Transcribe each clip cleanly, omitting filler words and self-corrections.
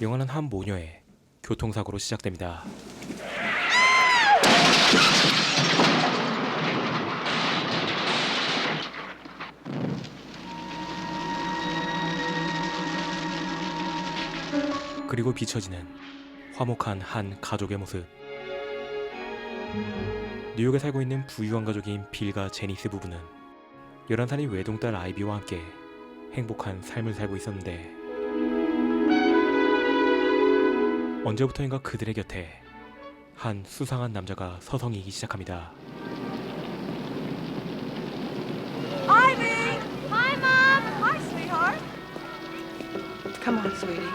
영화는 한 모녀의 교통사고로 시작됩니다. 그리고 비춰지는 화목한 한 가족의 모습. 뉴욕에 살고 있는 부유한 가족인 빌과 제니스 부부는 11살인 외동딸 아이비와 함께 행복한 삶을 살고 있었는데, 언제부터인가 그들의 곁에 한 수상한 남자가 서성이기 시작합니다. Ivy! Hi, Mom! Hi, sweetheart! Come on, sweetie.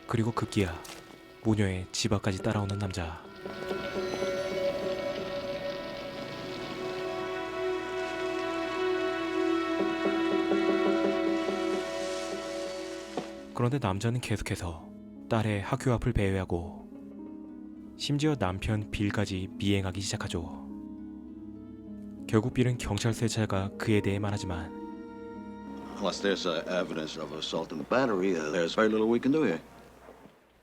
그리고 급기야 모녀의 집 앞까지 따라오는 남자. 그런데 남자는 계속해서 딸의 학교 앞을 배회하고 심지어 남편 빌까지 미행하기 시작하죠. 결국 빌은 경찰서에 찾아가 그에 대해 말하지만 Unless there's evidence of assault and battery, there's very little we can do here.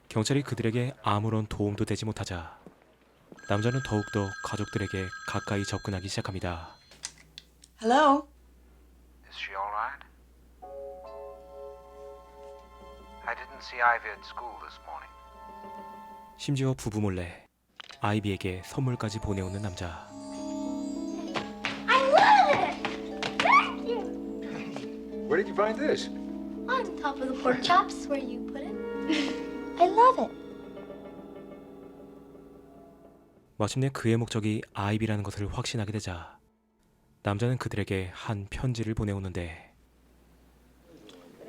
경찰이 그들에게 아무런 도움도 되지 못하자 남자는 더욱더 가족들에게 가까이 접근하기 시작합니다. Hello? Is she all right? I didn't see Ivy at school this morning. 심지어 부부 몰래 아이비에게 선물까지 보내오는 남자. I love it! Thank you! Where did you find this? On top of the pork chops where you put it. I love it. 마침내 그의 목적이 아이비라는 것을 확신하게 되자 남자는 그들에게 한 편지를 보내오는데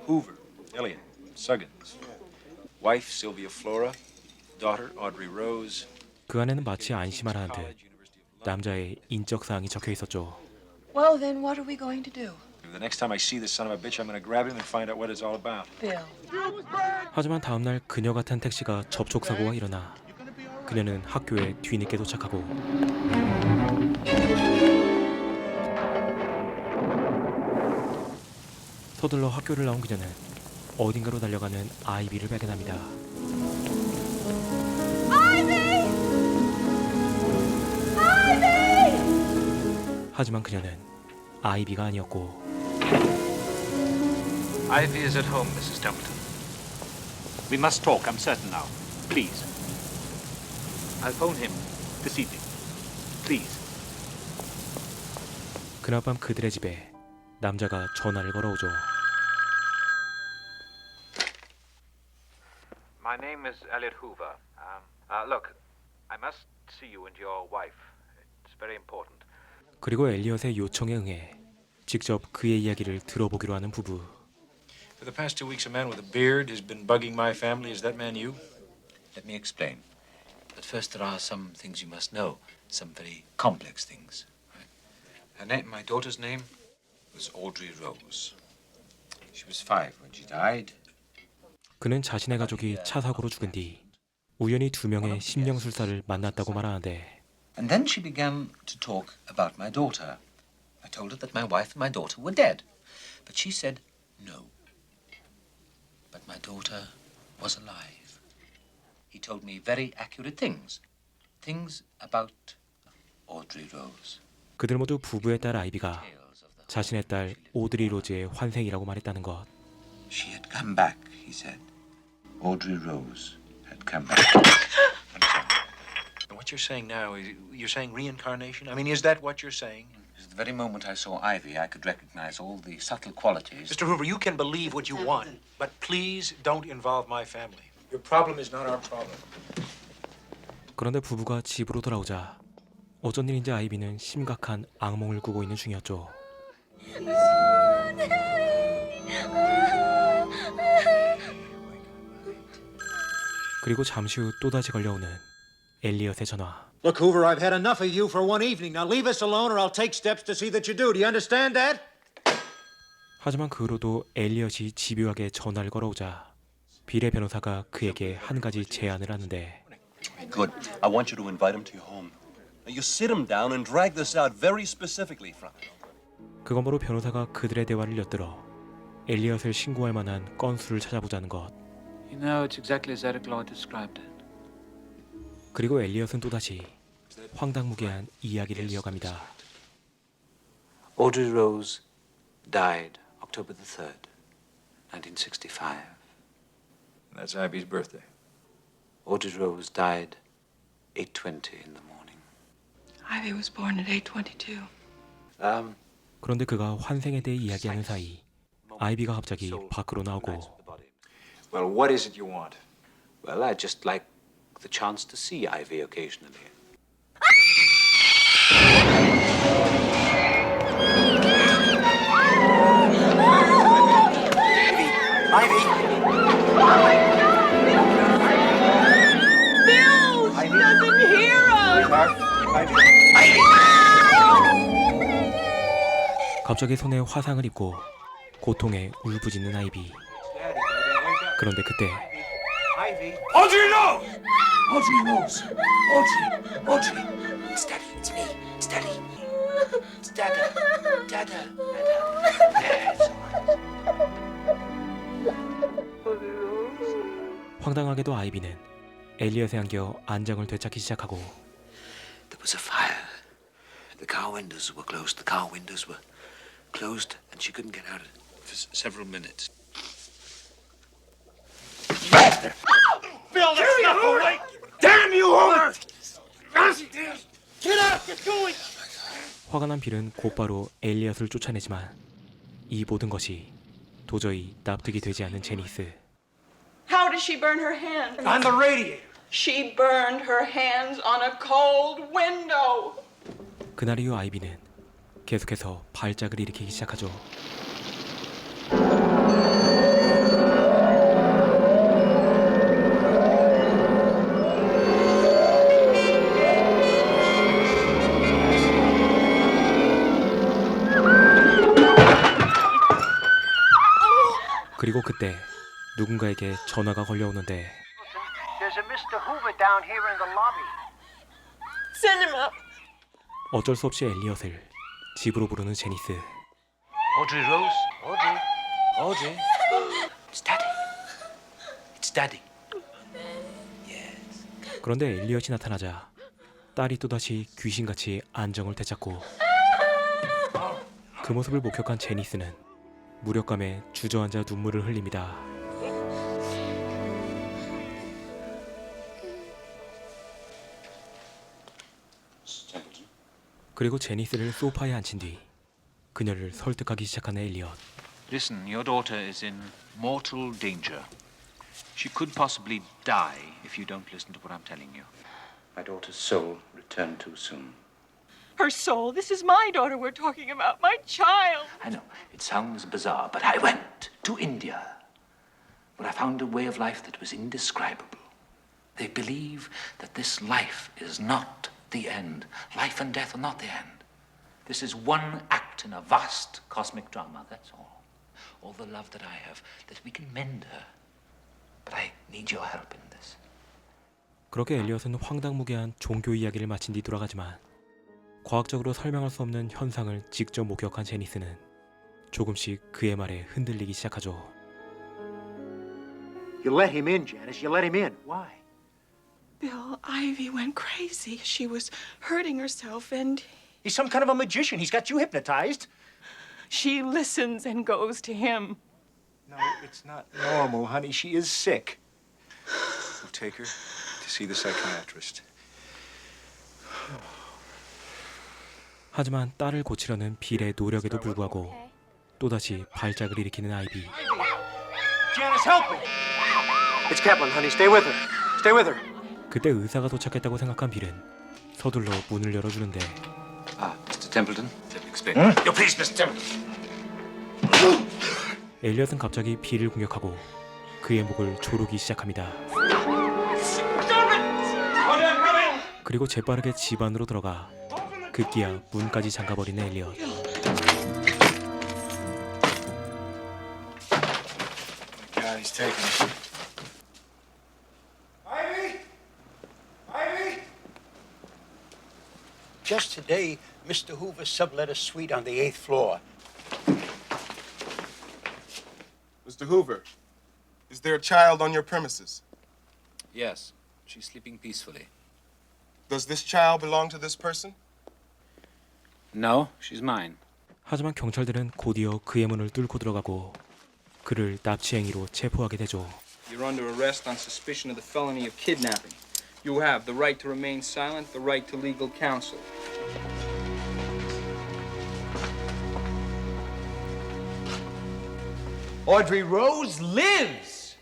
Hoover, Elliot, Suggins. Wife Sylvia Flora, daughter Audrey Rose. 그 안에는 마치 안심하라는 듯 남자의 인적 사항이 적혀 있었죠. Well, then what are we going to do? The next time I see this son of a bitch, I'm going to grab him and find out what it's all about. Bill. 하지만 다음날 그녀가 탄 택시가 접촉사고가 일어나 그녀는 학교에 뒤늦게 도착하고 서둘러 학교를 나온 그녀는 어딘가로 달려가는 아이비를 발견합니다. 하지만 그녀는 아이비가 아니었고 Ivy is at home, Mrs. Templeton. We must talk, I'm certain now. Please. I'll phone him this evening. Please. 그날 밤 그들의 집에 남자가 전화를 걸어오죠. My name is Elliot Hoover. Look, I must see you and your wife. It's very important. 그리고 엘리엇의 요청에 응해 직접 그의 이야기를 들어보기로 하는 부부. For the past 2 weeks, a man with a beard has been bugging my family. Is that man you? Let me explain. But first, there are some things you must know, some very complex things. Her name, my daughter's name, was Audrey Rose. She was 5 when she died. 그는 자신의 가족이 차 사고로 죽은 뒤 우연히 2명의 심령술사를 만났다고 말하는데 And then she began to talk about my daughter. I told her that my wife and my daughter were dead. But she said no. But my daughter was alive. He told me very accurate things. Things about Audrey Rose. 그들 모두 부부의 딸 아이비가 Tales of the 자신의 딸 오드리 로즈의 환생이라고 말했다는 것. She had come back, he said. Audrey Rose had come back. And what you're saying now, you're saying reincarnation? I mean, is that what you're saying? At the very moment I saw Ivy, I could recognize all the subtle qualities. Mr. Hoover, you can believe what you want, but please don't involve my family. Your problem is not our problem. 그런데 부부가 집으로 돌아오자 어쩐 일인지 아이비는 심각한 악몽을 꾸고 있는 중이었죠. 그리고 잠시 후 또다시 걸려오는 엘리엇의 전화. Look, Hoover, I've had enough of you for one evening. Now leave us alone or I'll take steps to see that you do. Do you understand that? 하지만 그 후로도 엘리엇이 집요하게 전화를 걸어오자 빌의 변호사가 그에게 한 가지 제안을 하는데 Good. I want you to invite him to your home. Now, you sit him down and drag this out very specifically from him. 그것으로 변호사가 그들의 대화를 엿들어 엘리엇을 신고할 만한 건수를 찾아보자는 것. You know, it's exactly as Eric Lloyd described it. 그리고 엘리엇은 또다시 황당무계한 이야기를 이어갑니다. Audrey Rose died October the 3rd, 1965. That's Ivy's birthday. Audrey Rose died 8:20 in the morning. Ivy was born at 8:22. 그런데 그가 환생에 대해 이야기하는 사이 아이비가 갑자기 밖으로 나오고 Well, what is it you want? Well, I'd just like the chance to see Ivy occasionally. Bill doesn't hear us. 갑자기 손에 화상을 입고 고통에 울부짖는 아이비. 그런데 그때 Audrey, no! Audrey Rose! Audrey! Audrey! It's Daddy, it's me. It's Daddy. It's Dada. Dada. Yeah, it's all right. 황당하게도 아이비는 엘리엇에 안겨 안정을 되찾기 시작하고 There was a fire. The car windows were closed. The car windows were closed, and she couldn't get out for several minutes. Bill, that's not all right! Damn you, Homer! Get up! Get going! 화가 난 빌은 곧바로 엘리엇을 쫓아내지만 이 모든 것이 도저히 납득이 되지 않는 제니스. How did she burn her hands? On the radiator. She burned her hands on a cold window. 그날 이후 아이비는 계속해서 발작을 일으키기 시작하죠. 그리고 그때 누군가에게 전화가 걸려오는데 There's a Mr. Hoover down here in the lobby. Send him up. 어쩔 수 없이 엘리엇을 집으로 부르는 제니스. Audrey Rose? Audrey? Audrey? It's Daddy. It's Daddy. Yes. 그런데 엘리엇이 나타나자 딸이 또다시 귀신같이 안정을 되찾고 그 모습을 목격한 제니스는 무력감에 주저앉아 눈물을 흘립니다. 그리고 제니스를 소파에 앉힌 뒤 그녀를 설득하기 시작하는 엘리엇. Listen, your daughter is in mortal danger. She could possibly die if you don't listen to what I'm telling you. My daughter's soul returned too soon. Her soul. This is my daughter we're talking about. My child. I know, it sounds bizarre, but I went to India, where I found a way of life that was indescribable. They believe that this life is not the end. Life and death are not the end. This is one act in a vast cosmic drama, that's all. All the love that I have, that we can mend her. But I need your help in this. 그렇게 엘리엇은 황당무계한 종교 이야기를 마친 뒤 돌아가지만 과학적으로 설명할 수 없는 현상을 직접 목격한 제니스는 조금씩 그의 말에 흔들리기 시작하죠. You let him in, Janice. You let him in. Why? Bill, Ivy went crazy. She was hurting herself and He's some kind of a magician. He's got you hypnotized. she listens and goes to him. No, it's not normal, honey. She is sick. We'll take her to see the psychiatrist. 하지만 딸을 고치려는 빌의 노력에도 불구하고 또다시 발작을 일으키는 아이비. Janice, help me! It's Kaplan, honey. Stay with her. Stay with her. 그때 의사가 도착했다고 생각한 빌은 서둘러 문을 열어주는데 Mr. Templeton, let me explain. You're pleased, Mr. Templeton. 엘리엇은 갑자기 빌을 공격하고 그의 목을 조르기 시작합니다. 그리고 재빠르게 집 안으로 들어가 급기야 문까지 잠가버리는 엘리엇. God, he's taking it. Ivy! Ivy! Just today, Mr. Hoover sublet a suite on the 8th floor. Mr. Hoover, Is there a child on your premises? Yes, she's sleeping peacefully. Does this child belong to this person? No, she's mine. 하지만 경찰들은 곧이어 그의 문을 뚫고 들어가고 그를 납치 행위로 체포하게 되죠. You're under arrest on suspicion of the felony of kidnapping. You have the right to remain silent, the right to legal counsel. Audrey Rose lives.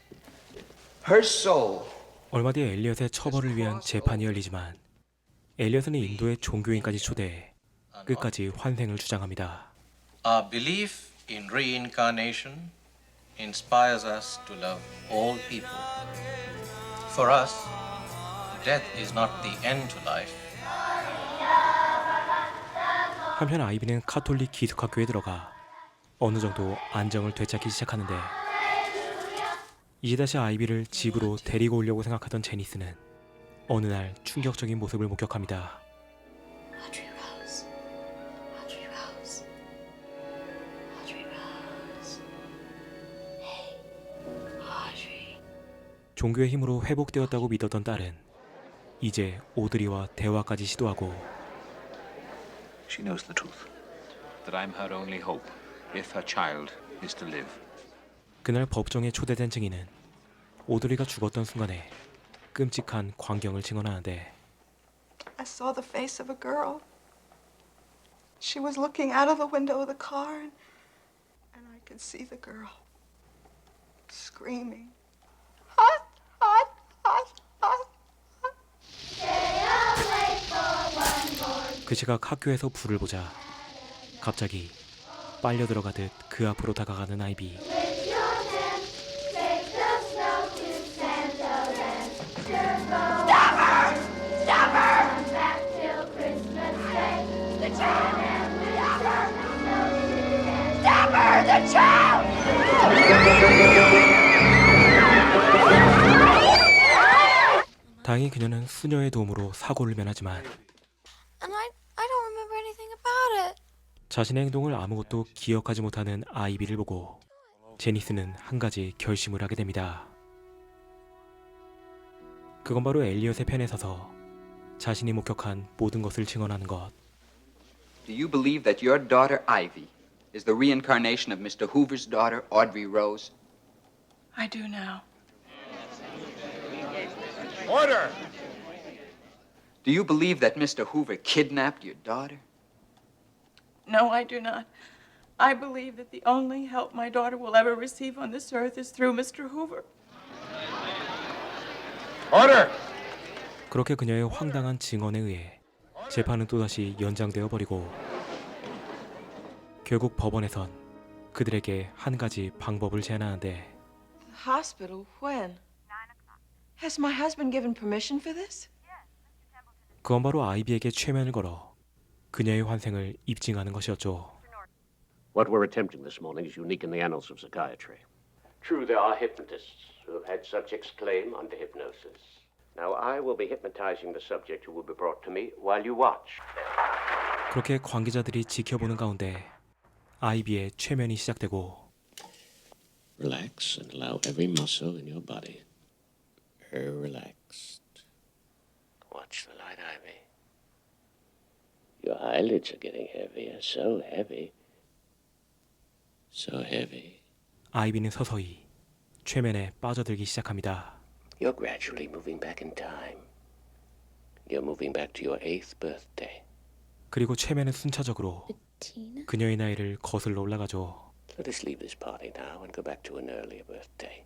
Her soul. 얼마 뒤 엘리엇의 처벌을 위한 재판이 열리지만 엘리엇은 인도의 종교인까지 초대해 끝까지 환생을 주장합니다. Our belief in reincarnation inspires us to love all people. For us, death is not the end to life. 한편 아이비는 카톨릭 기숙학교에 들어가 어느 정도 안정을 되찾기 시작하는데 이제 다시 아이비를 집으로 데리고 오려고 생각하던 제니스는 어느 날 충격적인 모습을 목격합니다. Audrey Rose. Audrey Rose. Audrey Rose. Hey, Audrey. 종교의 힘으로 회복되었다고 믿었던 딸은 이제 오드리와 대화까지 시도하고 She knows the truth. That I'm her only hope, if her child is to live. 그날 법정에 초대된 증인은 오드리가 죽었던 순간에 끔찍한 광경을 증언하는데 I saw the face of a girl. She was looking out of the window of the car, and I could see the girl screaming, hot, hot, hot, hot. 그 시각 학교에서 불을 보자 갑자기 빨려 들어가듯 그 앞으로 다가가는 아이비. 다행히 그녀는 수녀의 도움으로 사고를 면하지만 And I don't remember anything about it. 자신의 행동을 아무것도 기억하지 못하는 아이비를 보고 제니스는 한 가지 결심을 하게 됩니다. 그건 바로 엘리엇의 편에 서서 자신이 목격한 모든 것을 증언하는 것. Do you believe that your daughter Ivy is the reincarnation of Mr. Hoover's daughter Audrey Rose? I do now. Order! Do you believe that Mr. Hoover kidnapped your daughter? No, I do not. I believe that the only help my daughter will ever receive on this earth is through Mr. Hoover. Order! 그렇게 그녀의 황당한 증언에 의해 재판은 또다시 연장되어 버리고 결국 법원에선 그들에게 한 가지 방법을 제안하는데 Hospital? When? Has my husband given permission for this? 그건 바로 아이비에게 최면을 걸어 그녀의 환생을 입증하는 것이었죠. What we're attempting this morning is unique in the annals of psychiatry. True, there are hypnotists who have had subjects claim under hypnosis. Now I will be hypnotizing the subject who will be brought to me while you watch. 그렇게 관계자들이 지켜보는 가운데 아이비의 최면이 시작되고 Relax and allow every muscle in your body. Relaxed. Watch the light, Ivy. Your eyelids are getting heavier, so heavy. So heavy. 아이비는 서서히 최면에 빠져들기 시작합니다. You're gradually moving back in time. You're moving back to your 8th birthday. 그리고 최면은 순차적으로 그녀의 나이를 거슬러 올라가죠. Let us leave this party now and go back to an earlier birthday.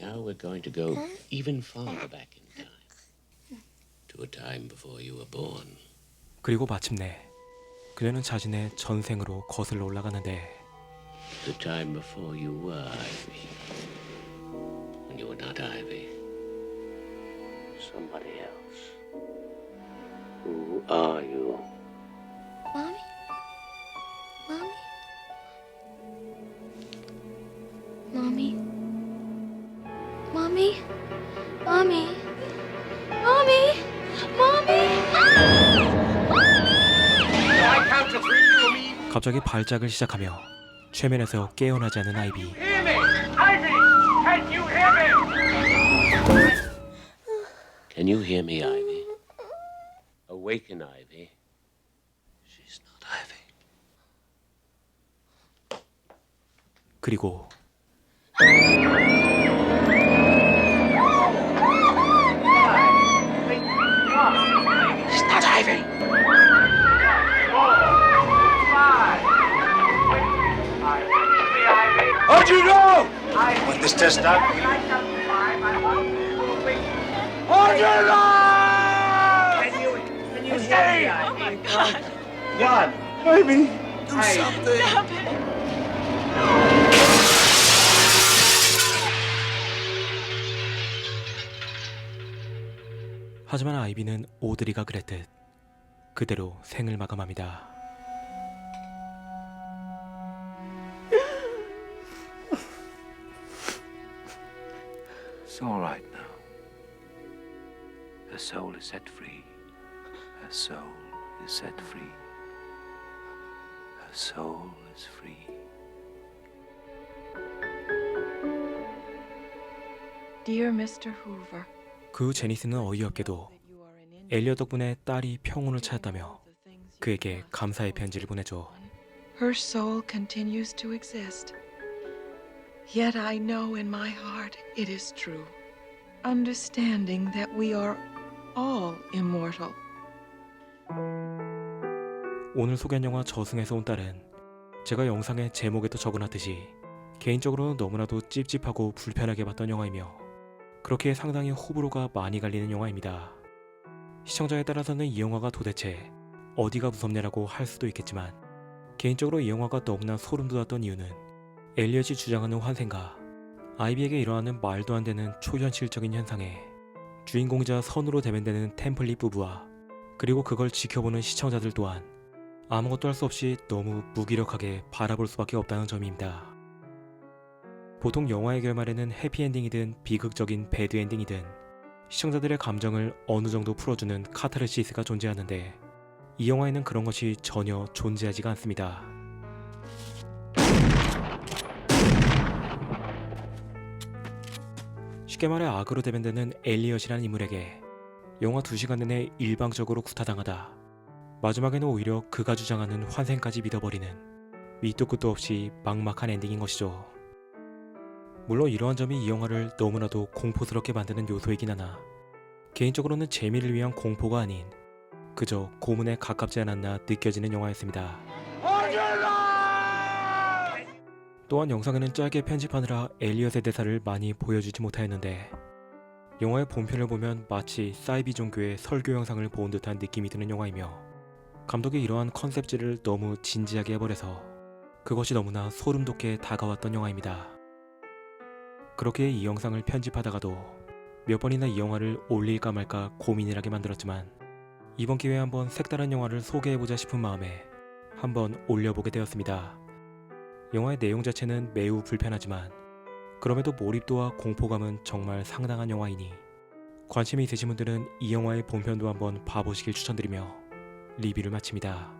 Now we're going to go even farther back in time. To a time before you were born. 그리고 마침내 그녀는 자신의 전생으로 거슬러 올라가는데 The time before you were Ivy. When you were not Ivy. Somebody else. Who are you? Mommy? Mommy? Mommy? Mommy? Mommy? Mommy? I count to 3, you and me. 갑자기 발작을 시작하며 최면에서 깨어나지 않은 아이비. Hear me! Ivy! Can you Can you hear me, Ivy? Awaken, Ivy. She's not Ivy. 그리고 She's not Ivy. How'd you know? Want this test out? Hold your line! Can you stay? Oh my God. What? Ivy, do something. Stop it. 하지만 아이비는 오드리가 그랬듯 그대로 생을 마감합니다. It's all right now. Her soul is set free. Her soul is set free. Her soul is free. Dear Mr. Hoover, 그 제니스는 어이없게도 엘리엇 덕분에 딸이 평온을 찾았다며 그에게 감사의 편지를 보내죠. her soul continues to exist. Yet I know in my heart it is true, understanding that we are all immortal. 오늘 소개한 영화 저승에서 온 딸은 제가 영상의 제목에도 적어놨듯이 개인적으로는 너무나도 찝찝하고 불편하게 봤던 영화이며 그렇게 상당히 호불호가 많이 갈리는 영화입니다. 시청자에 따라서는 이 영화가 도대체 어디가 무섭냐라고 할 수도 있겠지만 개인적으로 이 영화가 너무나 소름 돋았던 이유는 엘리엇이 주장하는 환생과 아이비에게 일어나는 말도 안 되는 초현실적인 현상에 주인공이자 선으로 대변되는 템플릿 부부와 그리고 그걸 지켜보는 시청자들 또한 아무것도 할 수 없이 너무 무기력하게 바라볼 수밖에 없다는 점입니다. 보통 영화의 결말에는 해피엔딩이든 비극적인 배드엔딩이든 시청자들의 감정을 어느 정도 풀어주는 카타르시스가 존재하는데 이 영화에는 그런 것이 전혀 존재하지가 않습니다. 쉽게 말해 악으로 대변되는 엘리엇이라는 인물에게 영화 2시간 내내 일방적으로 구타당하다 마지막에는 오히려 그가 주장하는 환생까지 믿어버리는 밑도 끝도 없이 막막한 엔딩인 것이죠. 물론 이러한 점이 이 영화를 너무나도 공포스럽게 만드는 요소이긴 하나 개인적으로는 재미를 위한 공포가 아닌 그저 고문에 가깝지 않았나 느껴지는 영화였습니다. 또한 영상에는 짧게 편집하느라 엘리엇의 대사를 많이 보여주지 못하였는데 영화의 본편을 보면 마치 사이비 종교의 설교 영상을 본 듯한 느낌이 드는 영화이며 감독이 이러한 컨셉질을 너무 진지하게 해버려서 그것이 너무나 소름 돋게 다가왔던 영화입니다. 그렇게 이 영상을 편집하다가도 몇 번이나 이 영화를 올릴까 말까 고민을 하게 만들었지만 이번 기회에 한번 색다른 영화를 소개해보자 싶은 마음에 한번 올려보게 되었습니다. 영화의 내용 자체는 매우 불편하지만 그럼에도 몰입도와 공포감은 정말 상당한 영화이니 관심이 있으신 분들은 이 영화의 본편도 한번 봐보시길 추천드리며 리뷰를 마칩니다.